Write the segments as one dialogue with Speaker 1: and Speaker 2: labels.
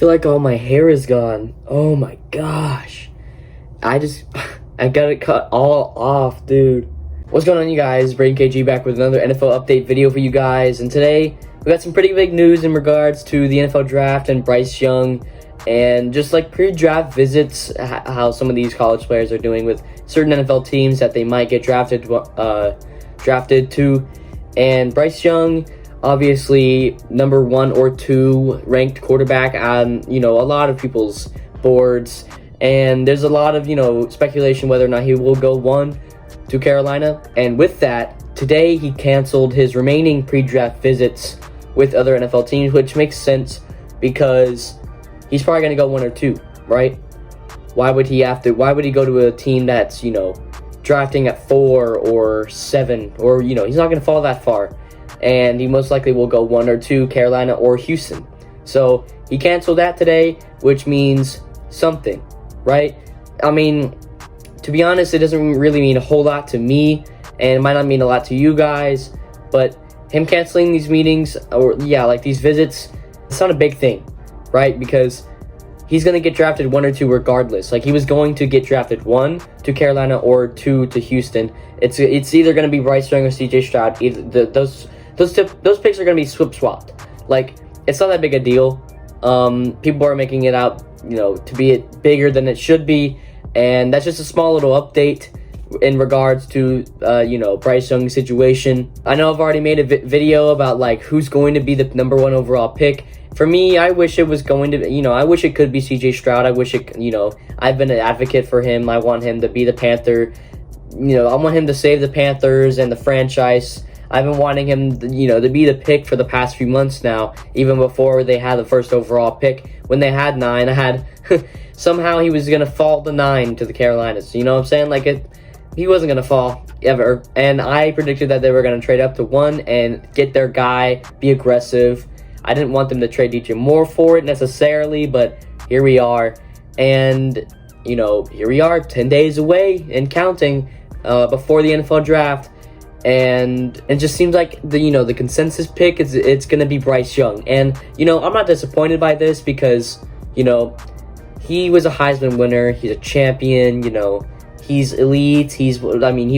Speaker 1: feel like all my hair is gone. Oh my gosh. I got it cut all off, dude. What's going on, you guys? Braden KG back with another NFL update video for you guys. And today, we got some pretty big news in regards to the NFL draft and Bryce Young. And just like pre-draft visits, how some of these college players are doing with certain NFL teams that they might get drafted to. And Bryce Young, obviously number 1 or 2 ranked quarterback on, a lot of people's boards. And there's a lot of, speculation whether or not he will go 1 to Carolina. And with that, today he canceled his remaining pre-draft visits with other NFL teams, which makes sense because he's probably going to go 1 or 2, right? Why would he go to a team that's, drafting at 4 or 7, or, he's not going to fall that far. And he most likely will go 1 or 2, Carolina or Houston. So he canceled that today, which means something, right? I mean, to be honest, it doesn't really mean a whole lot to me, and it might not mean a lot to you guys, but him canceling these meetings, or these visits, it's not a big thing, right? Because he's going to get drafted 1 or 2 regardless. Like, he was going to get drafted 1 to Carolina or 2 to Houston. It's either going to be Bryce Young or CJ Stroud. Those picks are going to be swapped. Like, it's not that big a deal. People are making it out, to be bigger than it should be. And that's just a small little update in regards to, Bryce Young's situation. I know I've already made a video about, like, who's going to be the number 1 overall pick. For me, I wish it was going to, I wish it could be CJ Stroud. I wish it, I've been an advocate for him. I want him to be the Panther. I want him to save the Panthers and the franchise. I've been wanting him, to be the pick for the past few months now, even before they had the first overall pick. When they had 9, I had, somehow he was going to fall to 9 to the Carolinas. You know what I'm saying? Like, he wasn't going to fall ever. And I predicted that they were going to trade up to 1 and get their guy, be aggressive. I didn't want them to trade DJ Moore for it necessarily, but here we are. And, here we are 10 days away and counting before the NFL draft. And it just seems like the consensus pick is it's going to be Bryce Young. And, I'm not disappointed by this because, he was a Heisman winner. He's a champion, he's elite. He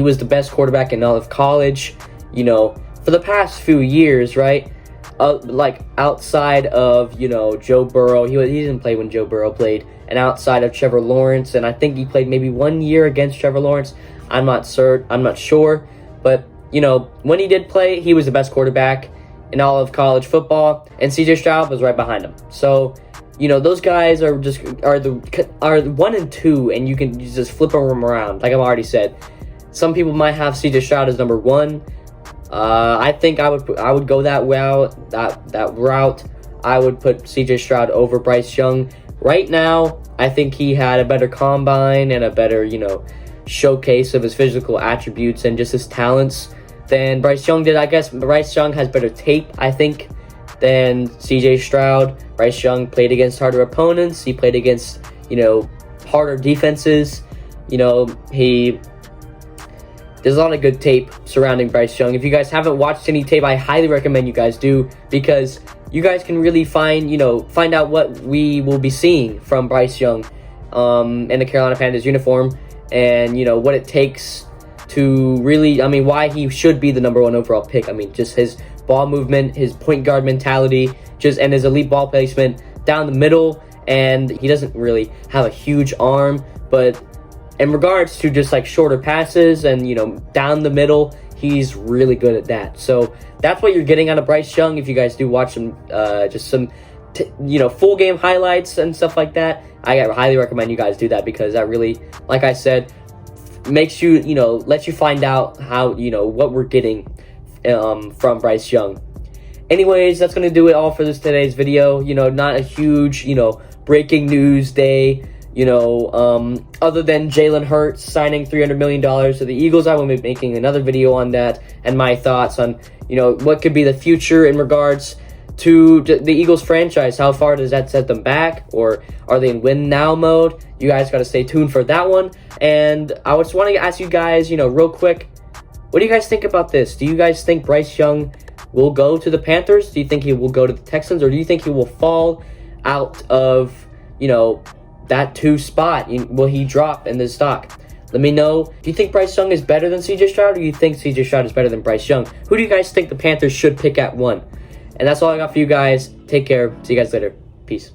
Speaker 1: was the best quarterback in all of college, for the past few years, right? Like, outside of, Joe Burrow. He didn't play when Joe Burrow played. And outside of Trevor Lawrence, and I think he played maybe 1 year against Trevor Lawrence. I'm not sure. But, when he did play, he was the best quarterback in all of college football. And CJ Stroud was right behind him. So, those guys are 1 and 2, and you can just flip them around, like I've already said. Some people might have CJ Stroud as number 1. I think I would go that route. I would put CJ Stroud over Bryce Young. Right now, I think he had a better combine and a better, showcase of his physical attributes and just his talents than Bryce Young did. I guess Bryce Young has better tape, I think, than CJ Stroud. Bryce Young played against harder opponents. He played against, harder defenses. There's a lot of good tape surrounding Bryce Young. If you guys haven't watched any tape, I highly recommend you guys do, because you guys can really find out what we will be seeing from Bryce Young in the Carolina Panthers uniform, and what it takes to really, why he should be the number 1 overall pick. Just his ball movement, his point guard mentality, and his elite ball placement down the middle. And he doesn't really have a huge arm, but in regards to just like shorter passes and, down the middle, he's really good at that. So that's what you're getting out of Bryce Young. If you guys do watch some, full game highlights and stuff like that, I highly recommend you guys do that, because that really, like I said, makes you, lets you find out how, what we're getting from Bryce Young. Anyways, that's going to do it all for today's video. Not a huge, breaking news day. Other than Jalen Hurts signing $300 million to the Eagles, I will be making another video on that and my thoughts on, what could be the future in regards to the Eagles franchise. How far does that set them back, or are they in win now mode? You guys got to stay tuned for that one. And I just want to ask you guys, real quick, what do you guys think about this? Do you guys think Bryce Young will go to the Panthers? Do you think he will go to the Texans, or do you think he will fall out of, that 2 spot? Will he drop in the stock? Let me know. Do you think Bryce Young is better than CJ Stroud, or do you think CJ Stroud is better than Bryce Young? Who do you guys think the Panthers should pick at 1? And that's all I got for you guys. Take care. See you guys later. Peace.